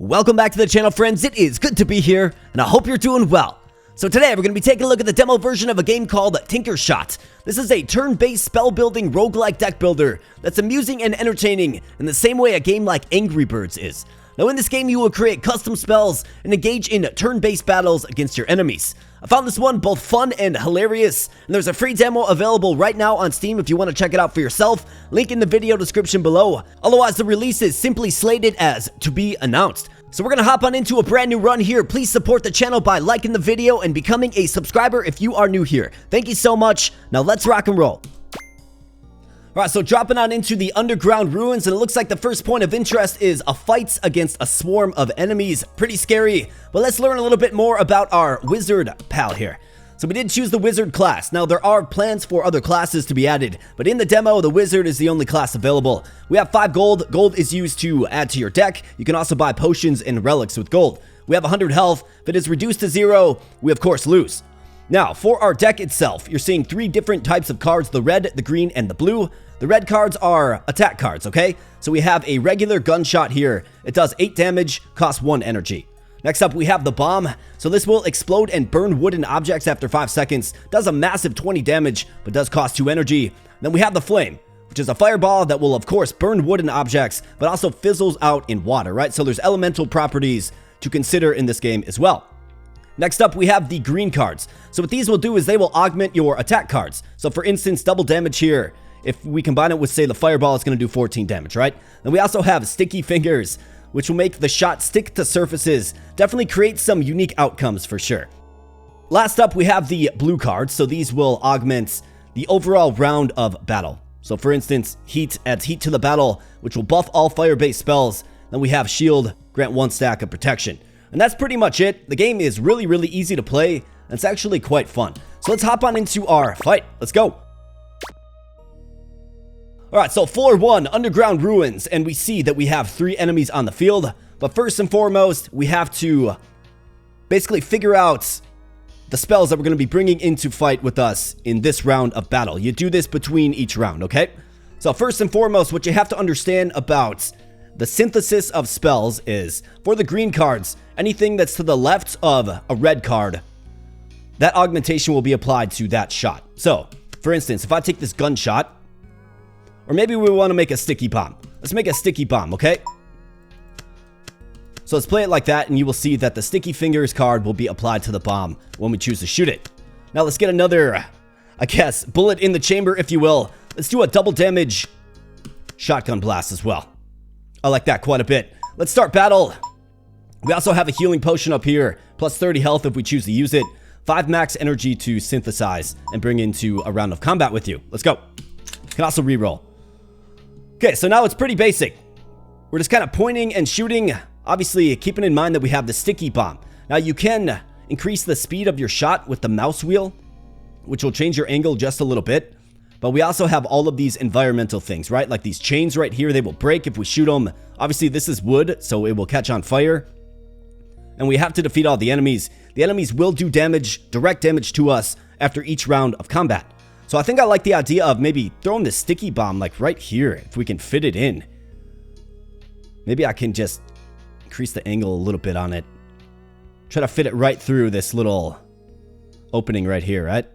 Welcome back to the channel, friends. It is good to be here, and I hope you're doing well. So today, we're going to be taking a look at the demo version of a game called TinkerShot. This is a turn-based spell-building roguelike deck builder that's amusing and entertaining in the same way a game like Angry Birds is. Now, in this game, you will create custom spells and engage in turn-based battles against your enemies. I found this one both fun and hilarious, and there's a free demo available right now on Steam if you want to check it out for yourself. Link in the video description below. Otherwise, the release is simply slated as to be announced. So we're going to hop on into a brand new run here. Please support the channel by liking the video and becoming a subscriber if you are new here. Thank you so much. Now let's rock and roll. Alright, so dropping on into the underground ruins, and it looks like the first point of interest is a fight against a swarm of enemies. Pretty scary, but let's learn a little bit more about our wizard pal here. So we did choose the wizard class. Now there are plans for other classes to be added, but in the demo, the wizard is the only class available. We have 5 gold. Gold is used to add to your deck. You can also buy potions and relics with gold. We have 100 health. If it is reduced to 0, we of course lose. Now, for our deck itself, you're seeing 3 different types of cards: the red, the green, and the blue. The red cards are attack cards, okay? So we have a regular gunshot here. It does 8 damage, costs 1 energy. Next up, we have the bomb. So this will explode and burn wooden objects after 5 seconds. Does a massive 20 damage, but does cost 2 energy. Then we have the flame, which is a fireball that will, of course, burn wooden objects, but also fizzles out in water, right? So there's elemental properties to consider in this game as well. Next up, we have the green cards. So what these will do is they will augment your attack cards. So for instance, double damage here. If we combine it with, say, the fireball, it's going to do 14 damage, right? Then we also have sticky fingers, which will make the shot stick to surfaces. Definitely create some unique outcomes for sure. Last up, we have the blue cards. So these will augment the overall round of battle. So for instance, heat adds heat to the battle, which will buff all fire-based spells. Then we have shield, grant 1 stack of protection. And that's pretty much it. The game is really, really easy to play, and it's actually quite fun. So let's hop on into our fight. Let's go. Alright, so floor 1, underground ruins, and we see that we have 3 enemies on the field. But first and foremost, we have to basically figure out the spells that we're going to be bringing into fight with us in this round of battle. You do this between each round, okay? So first and foremost, what you have to understand about the synthesis of spells is, for the green cards, anything that's to the left of a red card, that augmentation will be applied to that shot. So, for instance, if I take this gunshot, or maybe we want to make a sticky bomb. Let's make a sticky bomb, okay? So let's play it like that, and you will see that the sticky fingers card will be applied to the bomb when we choose to shoot it. Now let's get another, I guess, bullet in the chamber, if you will. Let's do a double damage shotgun blast as well. I like that quite a bit. Let's start battle. We also have a healing potion up here, plus 30 health if we choose to use it. 5 max energy to synthesize and bring into a round of combat with you. Let's go. Can also reroll. Okay, so now it's pretty basic. We're just kind of pointing and shooting, obviously keeping in mind that we have the sticky bomb. Now you can increase the speed of your shot with the mouse wheel, which will change your angle just a little bit. But we also have all of these environmental things, right? Like these chains right here, they will break if we shoot them. Obviously this is wood, so it will catch on fire. And we have to defeat all the enemies. The enemies will do damage, direct damage to us after each round of combat. So I think I like the idea of maybe throwing the sticky bomb like right here, if we can fit it in. Maybe I can just increase the angle a little bit on it. Try to fit it right through this little opening right here, right?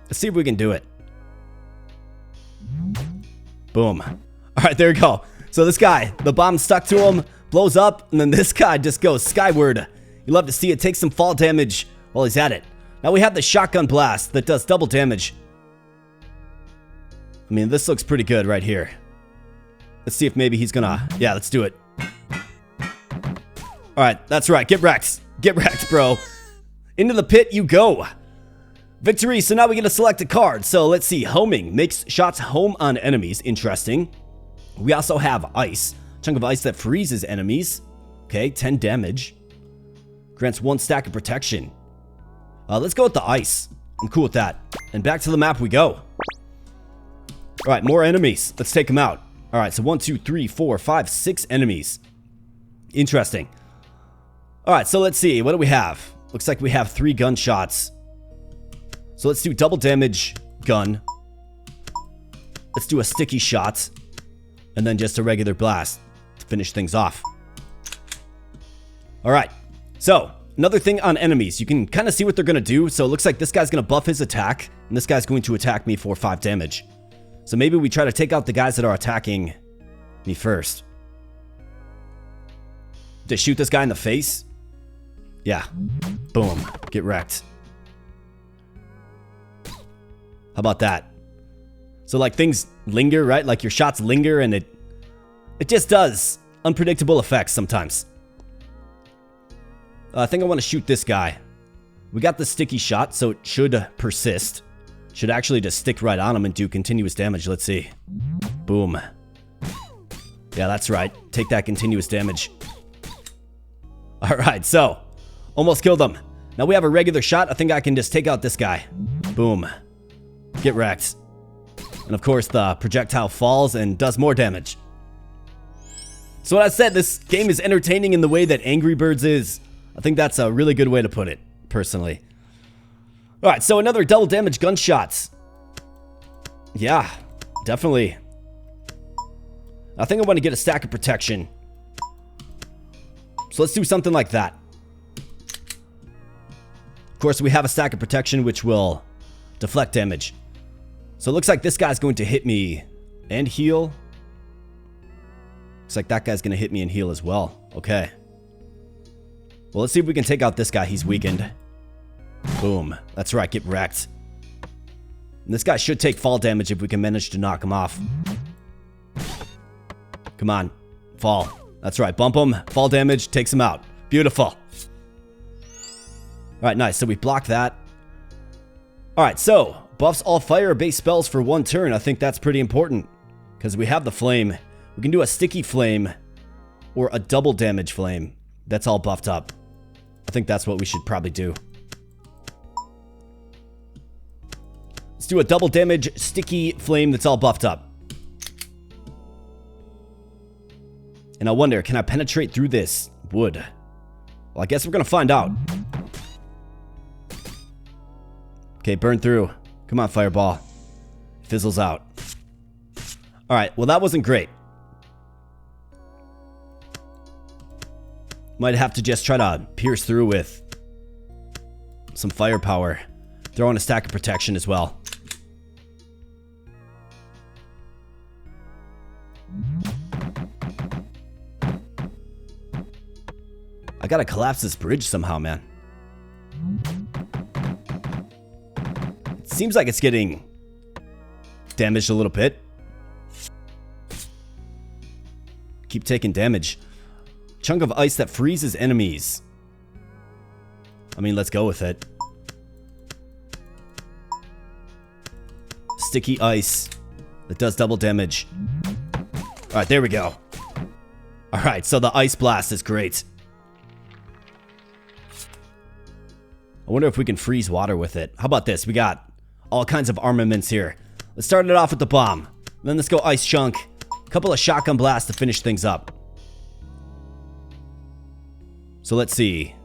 Let's see if we can do it. Boom. All right, there we go. So this guy, the bomb stuck to him, blows up, and then this guy just goes skyward. You love to see it take some fall damage while he's at it. Now we have the shotgun blast that does double damage. I mean, this looks pretty good right here. Let's see if maybe he's gonna... Yeah, let's do it. Alright, that's right. Get wrecked. Get wrecked, bro. Into the pit you go. Victory. So now we get to select a card. So let's see. Homing. Makes shots home on enemies. Interesting. We also have ice. Chunk of ice that freezes enemies. Okay, 10 damage. Grants 1 stack of protection. Let's go with the ice. I'm cool with that. And back to the map we go. Alright, more enemies. Let's take them out. Alright, so 1, 2, 3, 4, 5, 6 enemies. Interesting. Alright, so let's see. What do we have? Looks like we have 3 gunshots. So let's do double damage gun. Let's do a sticky shot. And then just a regular blast to finish things off. Alright, so another thing on enemies. You can kind of see what they're going to do. So it looks like this guy's going to buff his attack, and this guy's going to attack me for 5 damage. So maybe we try to take out the guys that are attacking me first. To shoot this guy in the face? Yeah. Boom. Get wrecked. How about that? So like things linger, right? Like your shots linger and it just does unpredictable effects sometimes. I think I want to shoot this guy. We got the sticky shot, so it should persist. Should actually just stick right on him and do continuous damage. Let's see. Boom. Yeah, that's right. Take that continuous damage. Alright, so almost killed him. Now we have a regular shot. I think I can just take out this guy. Boom. Get wrecked. And of course, the projectile falls and does more damage. So what I said, this game is entertaining in the way that Angry Birds is. I think that's a really good way to put it, personally. Alright, so another double damage gunshots. Yeah, definitely. I think I want to get a stack of protection. So let's do something like that. Of course, we have a stack of protection, which will deflect damage. So it looks like this guy's going to hit me and heal. Looks like that guy's going to hit me and heal as well. Okay. Well, let's see if we can take out this guy. He's weakened. Boom. That's right. Get wrecked. And this guy should take fall damage if we can manage to knock him off. Come on. Fall. That's right. Bump him. Fall damage. Takes him out. Beautiful. Alright, nice. So we blocked that. Alright, so buffs all fire-based spells for 1 turn. I think that's pretty important. Because we have the flame. We can do a sticky flame or a double damage flame. That's all buffed up. I think that's what we should probably do. Let's do a double damage sticky flame that's all buffed up. And I wonder, can I penetrate through this wood? Well, I guess we're going to find out. Okay, burn through. Come on, fireball. Fizzles out. Alright, well that wasn't great. Might have to just try to pierce through with some firepower. Throw in a stack of protection as well. I gotta collapse this bridge somehow, man. It seems like it's getting damaged a little bit. Keep taking damage. Chunk of ice that freezes enemies. I mean, let's go with it. Sticky ice that does double damage. Alright, there we go. Alright, so the ice blast is great. I wonder if we can freeze water with it. How about this? We got all kinds of armaments here. Let's start it off with the bomb. Then let's go ice chunk. A couple of shotgun blasts to finish things up. So let's see.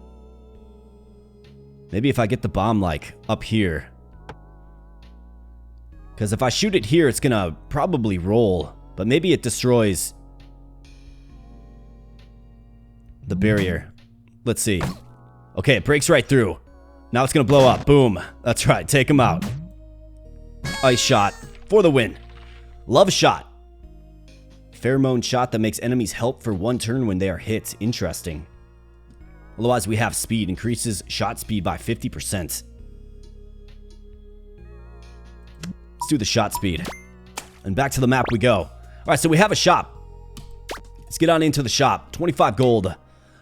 Maybe if I get the bomb like up here. Because if I shoot it here, it's gonna probably roll. But maybe it destroys the barrier. Let's see. Okay, it breaks right through. Now it's gonna blow up. Boom. That's right. Take him out. Ice shot for the win. Love shot. Pheromone shot that makes enemies help for 1 turn when they are hit. Interesting. Otherwise, we have speed. Increases shot speed by 50%. Let's do the shot speed. And back to the map we go. Alright, so we have a shop. Let's get on into the shop. 25 gold.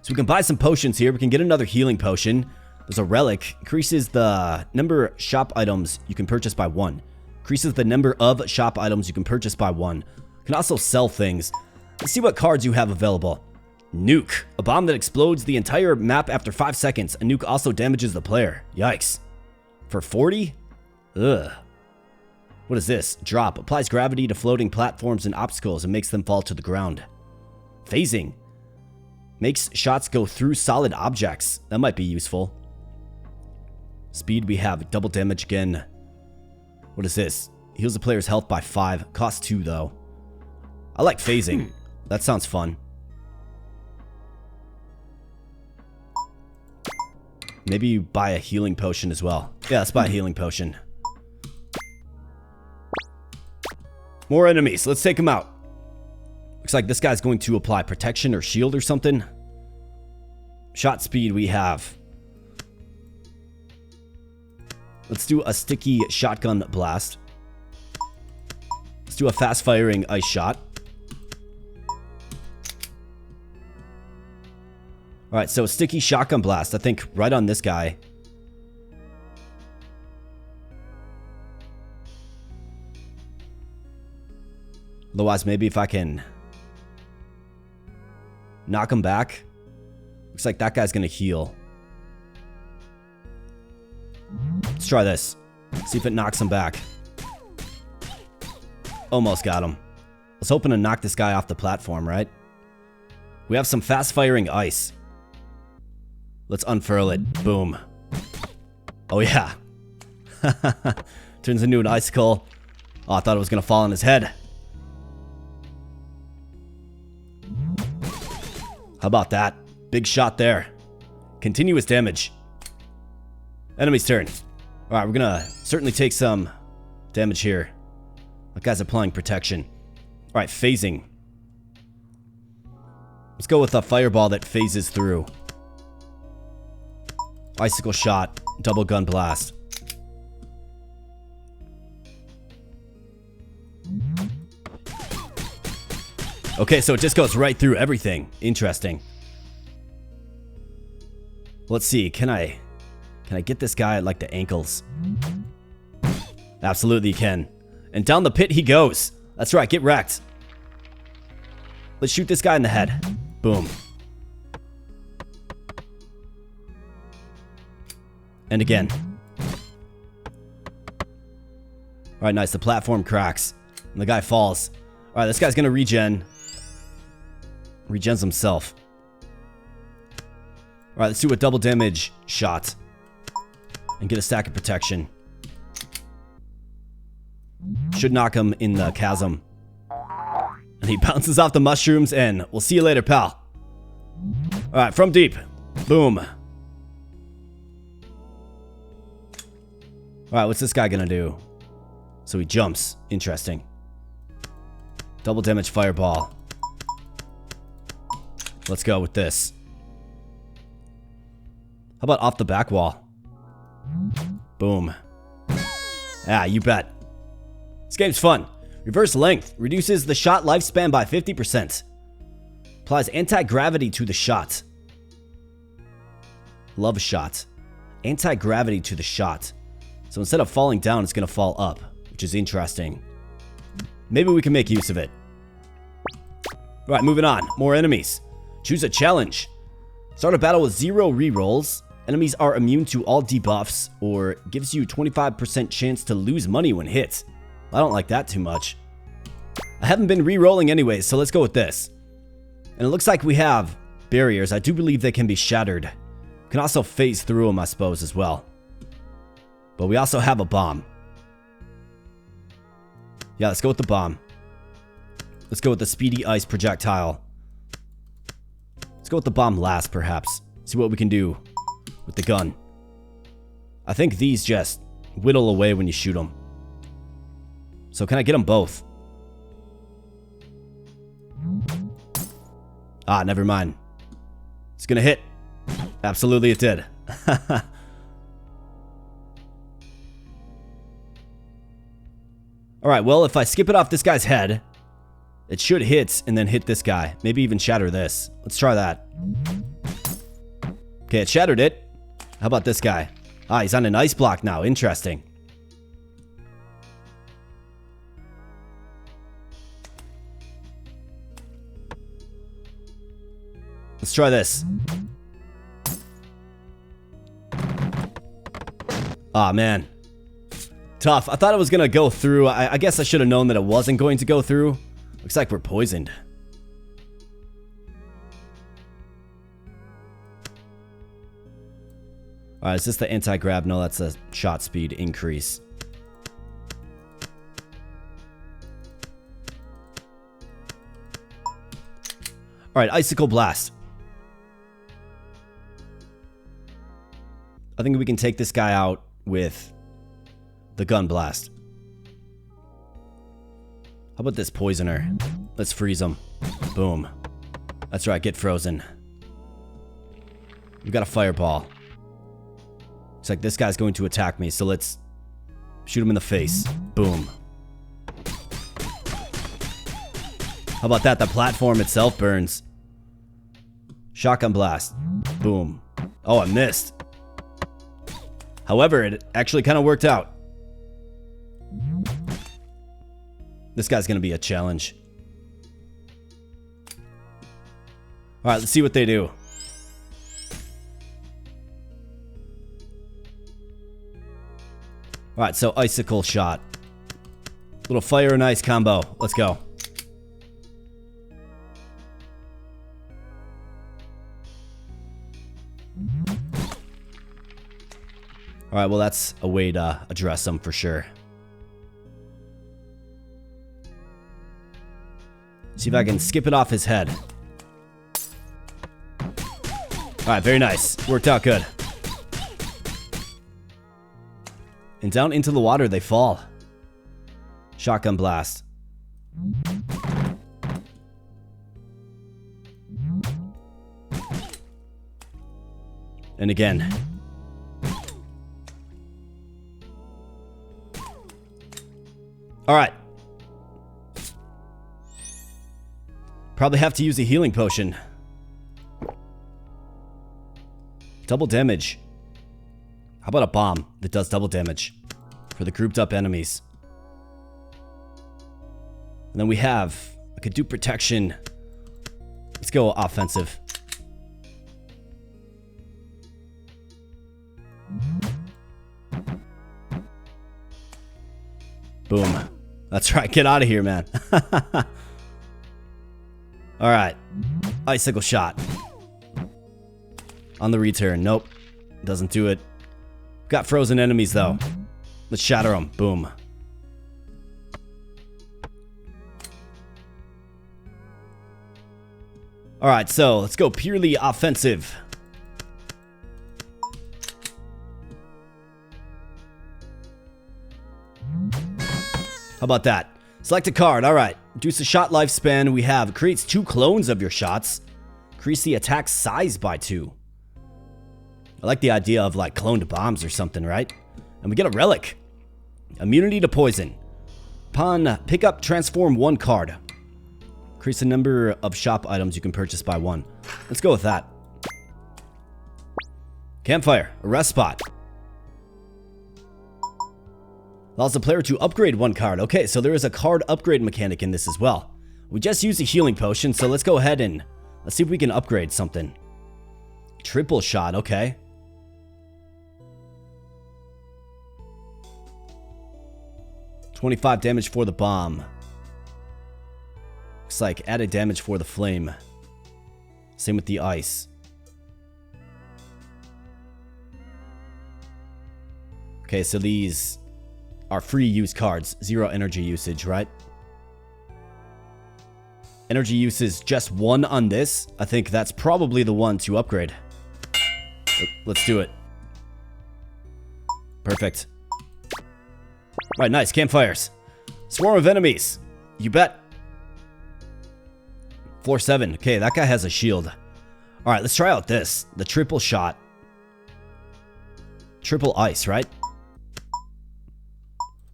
So we can buy some potions here. We can get another healing potion. There's a relic. Increases the number of shop items you can purchase by 1. Increases the number of shop items you can purchase by 1. You can also sell things. Let's see what cards you have available. Nuke. A bomb that explodes the entire map after 5 seconds. A nuke also damages the player. Yikes. For 40? Ugh. What is this? Drop. Applies gravity to floating platforms and obstacles and makes them fall to the ground. Phasing. Makes shots go through solid objects. That might be useful. Speed, we have double damage again. What is this? Heals the player's health by 5. Costs 2 though. I like phasing. That sounds fun. Maybe buy a healing potion as well. Yeah, let's buy a healing potion. More enemies. Let's take them out. Looks like this guy's going to apply protection or shield or something. Shot speed we have. Let's do a sticky shotgun blast. Let's do a fast firing ice shot. Alright, so sticky shotgun blast. I think right on this guy. Otherwise, maybe if I can knock him back. Looks like that guy's gonna heal. Let's try this. See if it knocks him back. Almost got him. I was hoping to knock this guy off the platform, right? We have some fast-firing ice. Let's unfurl it. Boom. Oh, yeah. Turns into an icicle. Oh, I thought it was gonna fall on his head. How about that? Big shot there. Continuous damage. Enemy's turn. Alright, we're gonna certainly take some damage here. That guy's applying protection. Alright, phasing. Let's go with a fireball that phases through. Icicle shot. Double gun blast. Okay, so it just goes right through everything. Interesting. Let's see. Can I get this guy at like the ankles? Absolutely you can. And down the pit he goes. That's right. Get wrecked. Let's shoot this guy in the head. Boom. And again. Alright, nice. The platform cracks. And the guy falls. Alright, this guy's gonna regen. Regens himself. Alright, let's do a double damage shot. And get a stack of protection. Should knock him in the chasm. And he bounces off the mushrooms and we'll see you later, pal. Alright, from deep. Boom. Alright, what's this guy gonna do? So he jumps. Interesting. Double damage fireball. Let's go with this. How about off the back wall? Boom. Ah, you bet. This game's fun. Reverse length. Reduces the shot lifespan by 50%. Applies anti-gravity to the shot. Love shot. Anti-gravity to the shot. So instead of falling down, it's going to fall up, which is interesting. Maybe we can make use of it. Alright, moving on. More enemies. Choose a challenge. Start a battle with 0 rerolls. Enemies are immune to all debuffs, or gives you 25% chance to lose money when hit. I don't like that too much. I haven't been rerolling anyways, so let's go with this. And it looks like we have barriers. I do believe they can be shattered. We can also phase through them, I suppose, as well. But we also have a bomb. Yeah, let's go with the bomb. Let's go with the speedy ice projectile. Let's go with the bomb last, perhaps. See what we can do with the gun. I think these just whittle away when you shoot them. So can I get them both? Ah, never mind. It's gonna hit. Absolutely it did. Alright, well, if I skip it off this guy's head, it should hit and then hit this guy. Maybe even shatter this. Let's try that. Okay, it shattered it. How about this guy? Ah, he's on an ice block now. Interesting. Let's try this. Ah, man. Tough. I thought it was going to go through. I guess I should have known that it wasn't going to go through. Looks like we're poisoned. Alright, is this the anti-grab? No, that's a shot speed increase. Alright, icicle blast. I think we can take this guy out with the gun blast. How about this poisoner? Let's freeze him. Boom. That's right, get frozen. We've got a fireball. Looks like this guy's going to attack me, so let's shoot him in the face. Boom. How about that? The platform itself burns. Shotgun blast. Boom. Oh, I missed. However, it actually kind of worked out. This guy's going to be a challenge. Alright, let's see what they do. Alright, so icicle shot. Little fire and ice combo. Let's go. Alright, well that's a way to address them for sure. See if I can skip it off his head. Alright, very nice. Worked out good. And down into the water they fall. Shotgun blast. And again. Alright. Probably have to use a healing potion. Double damage. How about a bomb that does double damage for the grouped up enemies? And then we have, I could do protection. Let's go offensive. Boom. That's right, get out of here, man. Alright. Icicle shot. On the return. Nope. Doesn't do it. Got frozen enemies, though. Let's shatter them. Boom. Alright, so let's go purely offensive. How about that? Select a card. Alright. Reduce the shot lifespan. We have creates 2 clones of your shots. Increase the attack size by 2. I like the idea of like cloned bombs or something, right? And we get a relic. Immunity to poison. Upon pickup, transform 1 card. Increase the number of shop items you can purchase by 1. Let's go with that. Campfire. A rest spot. Allows the player to upgrade 1 card. Okay, so there is a card upgrade mechanic in this as well. We just used a healing potion, so let's go ahead and let's see if we can upgrade something. Triple shot, okay. $25 damage for the bomb. Looks like added damage for the flame. Same with the ice. Okay, so these are free use cards. 0 energy usage, right? Energy use is just 1 on this. I think that's probably the one to upgrade. Let's do it. Perfect. Right, nice. Campfires. Swarm of enemies. You bet. Floor 7. Okay, that guy has a shield. Alright, let's try out this. The triple shot. Triple ice, right?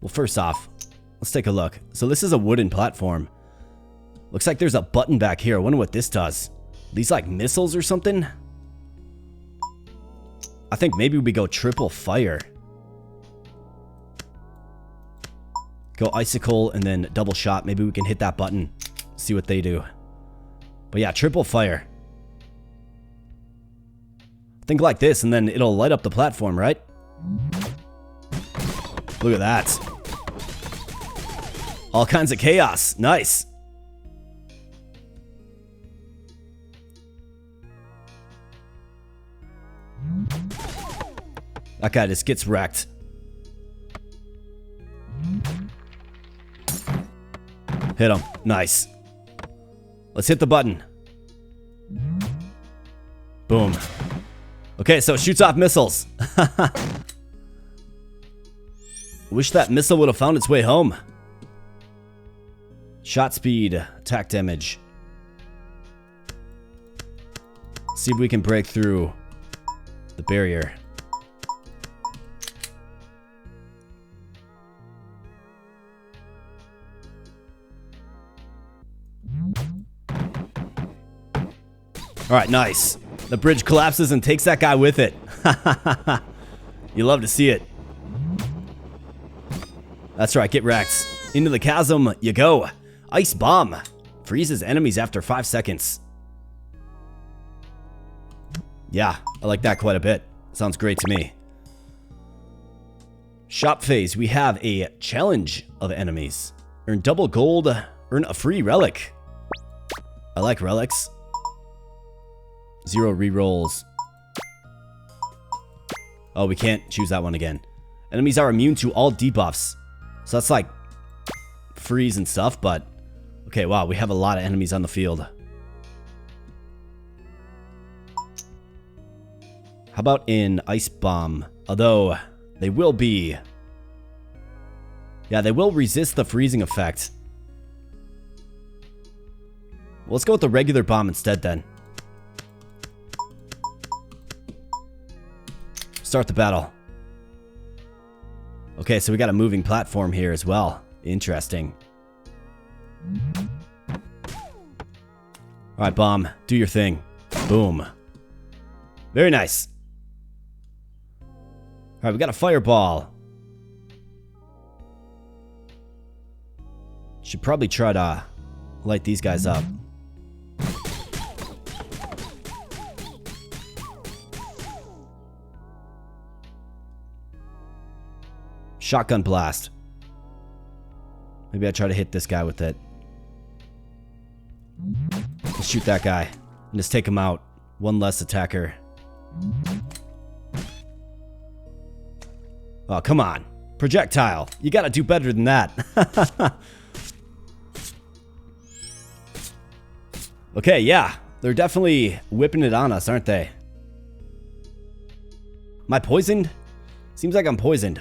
Well, first off, let's take a look. So this is a wooden platform. Looks like there's a button back here. I wonder what this does. These like missiles or something? I think maybe we go triple fire. Go icicle and then double shot. Maybe we can hit that button. See what they do. But yeah, triple fire. Think like this and then it'll light up the platform, right? Look at that. All kinds of chaos. Nice. That guy just gets wrecked. Hit him. Nice. Let's hit the button. Boom. Okay, so it shoots off missiles. Wish that missile would have found its way home. Shot speed, attack damage. See if we can break through the barrier. Alright, nice. The bridge collapses and takes that guy with it. You love to see it. That's right, get wrecked. Into the chasm you go. Ice bomb. Freezes enemies after 5 seconds. Yeah, I like that quite a bit. Sounds great to me. Shop phase, we have a challenge of enemies. Earn double gold, earn a free relic. I like relics. 0 rerolls. Oh, we can't choose that one again. Enemies are immune to all debuffs. So that's like freeze and stuff, but okay, wow, we have a lot of enemies on the field. How about in Ice Bomb? Although they will be... Yeah, they will resist the freezing effect. Well, let's go with the regular bomb instead then. Start the battle. Okay, so we got a moving platform here as well. Interesting. Alright, bomb. Do your thing. Boom. Very nice. Alright, we got a fireball. Should probably try to light these guys up. Shotgun blast. Maybe I try to hit this guy with it. Let's shoot that guy and just take him out. One less attacker. Oh, come on. Projectile. You gotta do better than that. Okay, yeah. They're definitely whipping it on us, aren't they? Am I poisoned? Seems like I'm poisoned.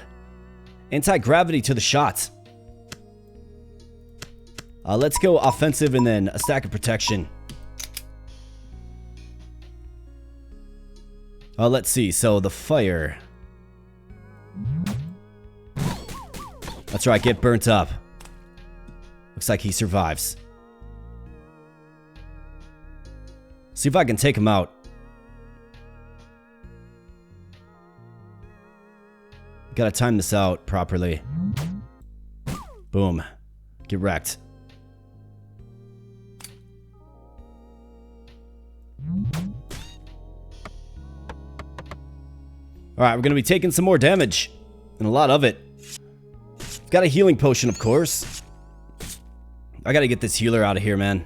Anti-gravity to the shot. Let's go offensive and then a stack of protection. Let's see. So the fire. That's right. Get burnt up. Looks like he survives. See if I can take him out. Gotta time this out properly. Boom. Get wrecked. Alright, we're gonna be taking some more damage. And a lot of it. Got a healing potion, of course. I gotta get this healer out of here, man.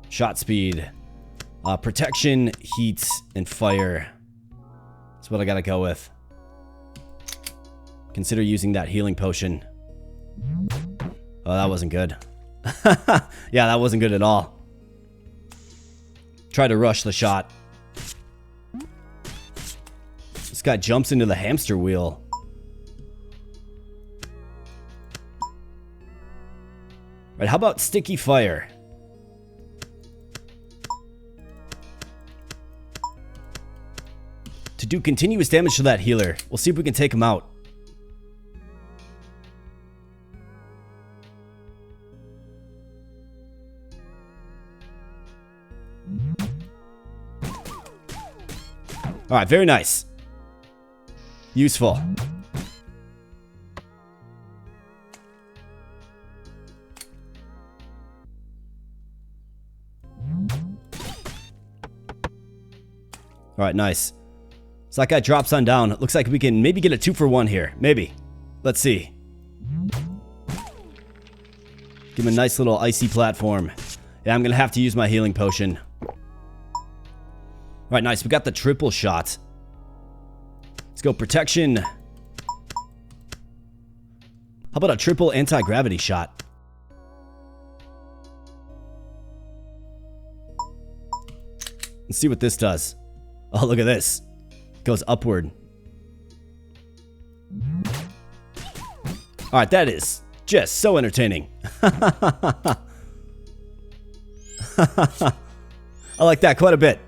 Shot speed. Protection, heat, and fire. That's what I gotta go with. Consider using that healing potion. Oh, that wasn't good. Yeah, that wasn't good at all. Try to rush the shot. This guy jumps into the hamster wheel. Right, how about sticky fire? To do continuous damage to that healer. We'll see if we can take him out. Alright, very nice. Useful. Alright, nice. So that guy drops on down. It looks like we can maybe get a 2-for-1 here. Maybe. Let's see. Give him a nice little icy platform. Yeah, I'm going to have to use my healing potion. Alright, nice. We got the triple shot. Let's go protection. How about a triple anti-gravity shot? Let's see what this does. Oh, look at this. It goes upward. Alright, that is just so entertaining. I like that quite a bit.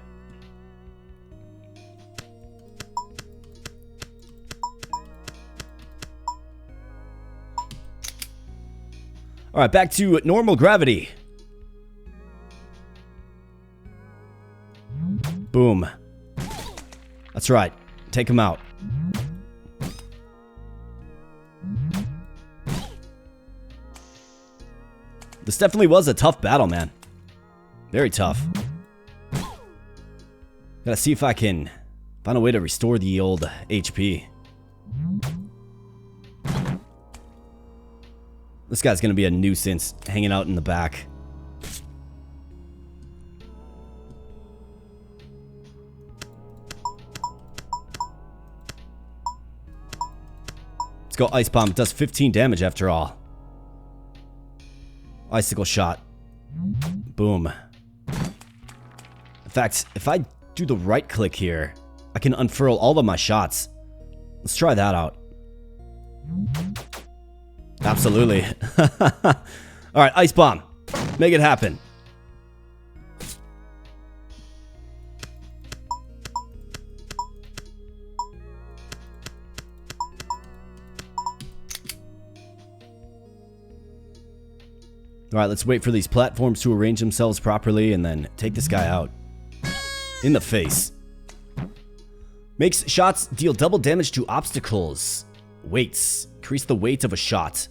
Alright, back to normal gravity. Boom. That's right. Take him out. This definitely was a tough battle, man. Very tough. Gotta see if I can find a way to restore the old HP. This guy's gonna be a nuisance hanging out in the back. Let's go Ice Bomb. It does 15 damage after all. Icicle Shot. Boom. In fact, if I do the right click here, I can unfurl all of my shots. Let's try that out. Absolutely. Alright, Ice Bomb. Make it happen. Alright, let's wait for these platforms to arrange themselves properly and then take this guy out. In the face. Makes shots deal double damage to obstacles. Weights. Increase the weight of a shot.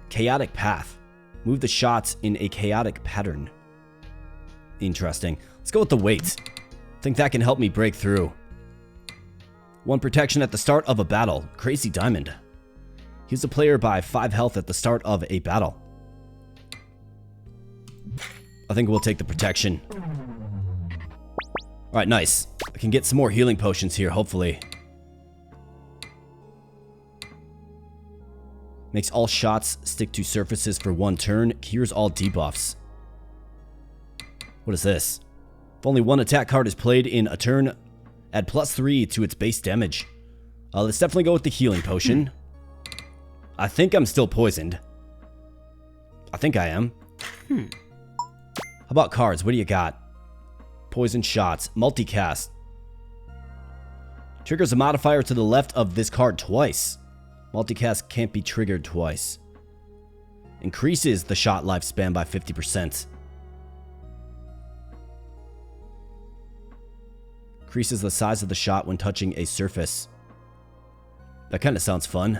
Chaotic path. Move the shot in a chaotic pattern. Interesting. Let's go with the weight. Think that can help me break through. 1 protection at the start of a battle. Crazy Diamond. Heals a player by 5 health at the start of a battle. I think we'll take the protection. Alright, nice. I can get some more healing potions here, hopefully. Makes all shots stick to surfaces for 1 turn. Cures all debuffs. What is this? If only 1 attack card is played in a turn, add +3 to its base damage. Let's definitely go with the healing potion. I think I'm still poisoned. I think I am. How about cards? What do you got? Poison shots. Multicast. Triggers a modifier to the left of this card twice. Multicast can't be triggered twice. Increases the shot lifespan by 50%. Increases the size of the shot when touching a surface. That kind of sounds fun.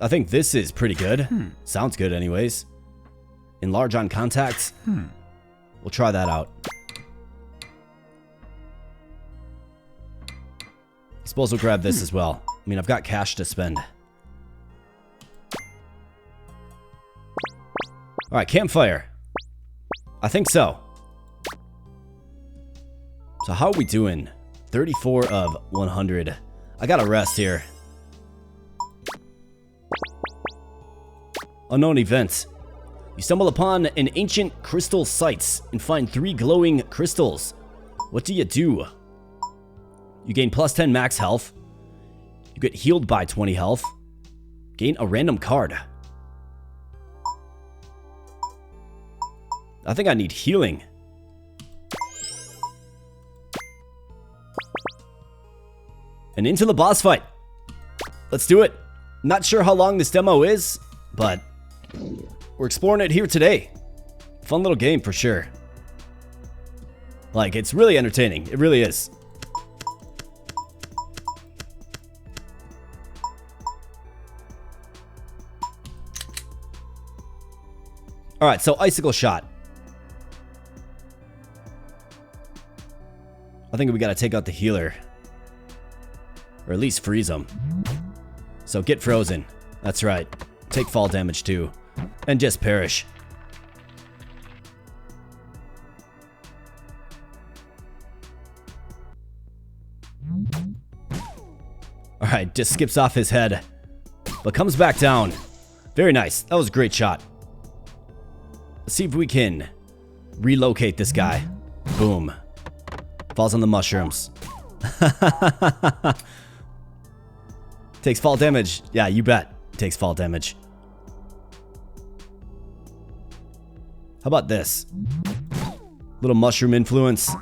I think this is pretty good. Sounds good anyways. Enlarge on contact. We'll try that out. I suppose we'll grab this as well. I mean, I've got cash to spend. Alright, campfire. I think so. So how are we doing? 34 of 100. I gotta rest here. Unknown event. You stumble upon an ancient crystal site and find 3 glowing crystals. What do? You gain +10 max health. You get healed by 20 health. Gain a random card. I think I need healing. And into the boss fight. Let's do it. Not sure how long this demo is, but we're exploring it here today. Fun little game for sure. Like, it's really entertaining. It really is. Alright, so Icicle Shot. I think we gotta take out the healer. Or at least freeze him. So get frozen. That's right. Take fall damage too. And just perish. Alright, just skips off his head. But comes back down. Very nice. That was a great shot. Let's see if we can relocate this guy. Boom. Falls on the mushrooms. Takes fall damage. Yeah, you bet. Takes fall damage. How about this? Little mushroom influence.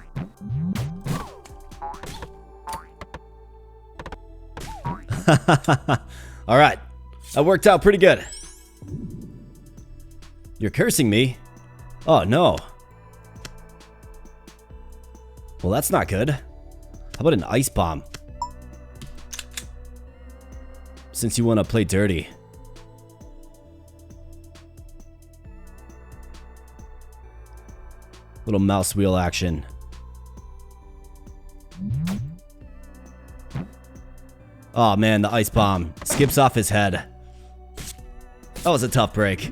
Alright. That worked out pretty good. You're cursing me? Oh, no. Well, that's not good. How about an ice bomb? Since you want to play dirty. Little mouse wheel action. Oh man, the ice bomb skips off his head. That was a tough break.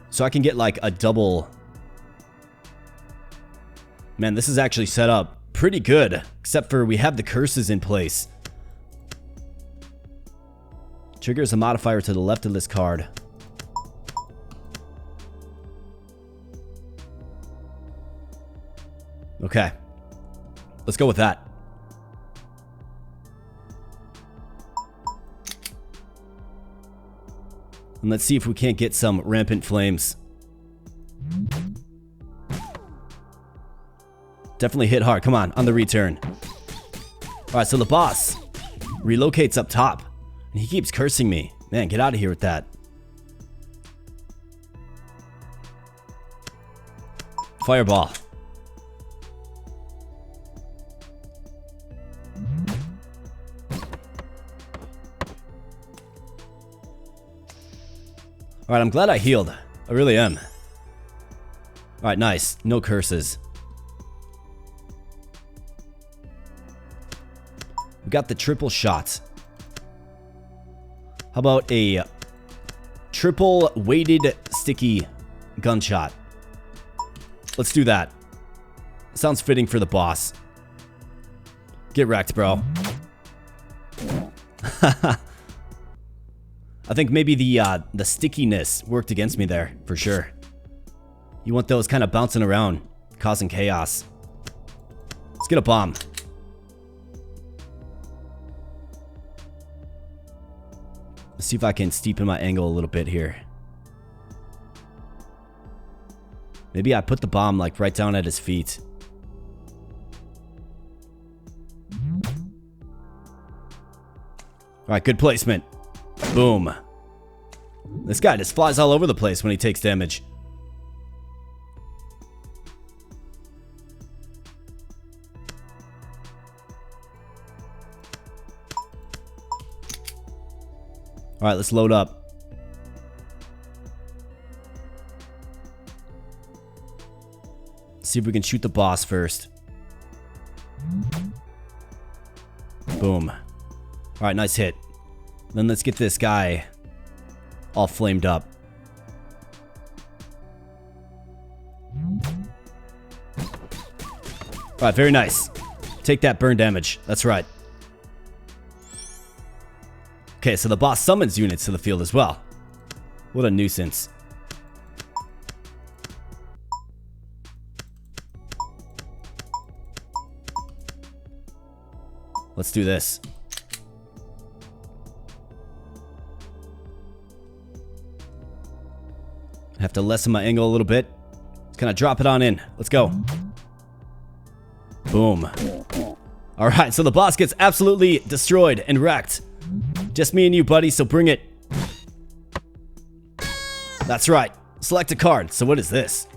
So I can get like a double. Man, this is actually set up pretty good. Except for we have the curses in place. Triggers a modifier to the left of this card. Okay. Let's go with that. And let's see if we can't get some rampant flames. Definitely hit hard. Come on the return. Alright, so the boss relocates up top. And he keeps cursing me. Man, get out of here with that. Fireball. Alright, I'm glad I healed. I really am. Alright, nice. No curses. We got the triple shot. How about a triple weighted sticky gunshot? Let's do that. Sounds fitting for the boss. Get wrecked, bro. I think maybe the stickiness worked against me there, for sure. You want those kind of bouncing around, causing chaos. Let's get a bomb. Let's see if I can steepen my angle a little bit here. Maybe I put the bomb like right down at his feet. Alright, good placement. Boom. This guy just flies all over the place when he takes damage. Alright, let's load up. See if we can shoot the boss first. Boom. Alright, nice hit. Then let's get this guy all flamed up. Alright, very nice. Take that burn damage. That's right. Okay, so the boss summons units to the field as well. What a nuisance. Let's do this. I have to lessen my angle a little bit. Kind of drop it on in. Let's go. Boom. Alright, so the boss gets absolutely destroyed and wrecked. Just me and you, buddy, so bring it. That's right. Select a card. So what is this?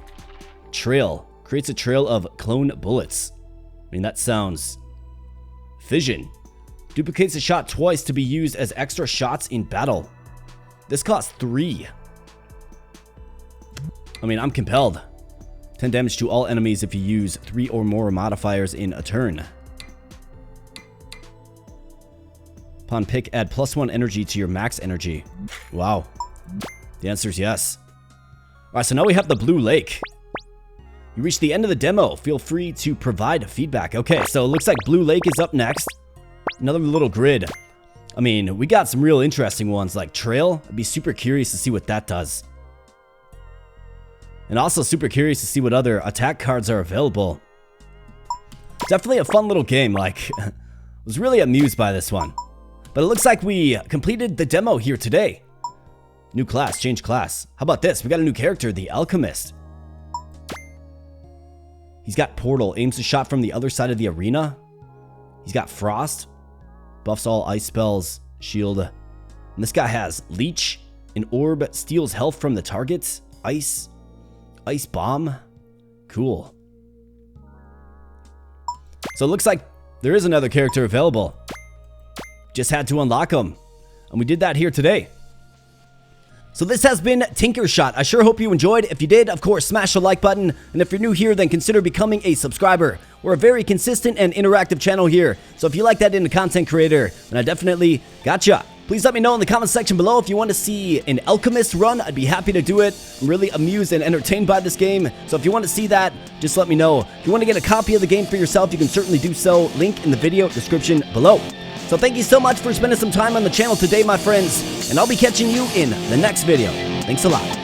Trail. Creates a trail of clone bullets. I mean, that sounds... Fission. Duplicates a shot twice to be used as extra shots in battle. This costs 3. I mean, I'm compelled. 10 damage to all enemies if you use 3 or more modifiers in a turn. Upon pick, add +1 energy to your max energy. Wow. The answer is yes. Alright, so now we have the Blue Lake. You reached the end of the demo. Feel free to provide feedback. Okay, so it looks like Blue Lake is up next. Another little grid. I mean, we got some real interesting ones like Trail. I'd be super curious to see what that does. And also super curious to see what other attack cards are available. Definitely a fun little game, like, was really amused by this one. But it looks like we completed the demo here today. New class, change class. How about this? We got a new character, the Alchemist. He's got Portal, aims a shot from the other side of the arena. He's got Frost, buffs all ice spells, shield. And this guy has Leech, an orb, steals health from the targets, ice bomb. Cool. So it looks like there is another character available. Just had to unlock him. And we did that here today. So this has been TinkerShot. I sure hope you enjoyed. If you did, of course, smash the like button. And if you're new here, then consider becoming a subscriber. We're a very consistent and interactive channel here. So if you like that in a content creator, then I definitely gotcha. Please let me know in the comment section below if you want to see an Alchemist run. I'd be happy to do it. I'm really amused and entertained by this game. So if you want to see that, just let me know. If you want to get a copy of the game for yourself, you can certainly do so. Link in the video description below. So thank you so much for spending some time on the channel today, my friends, and I'll be catching you in the next video. Thanks a lot.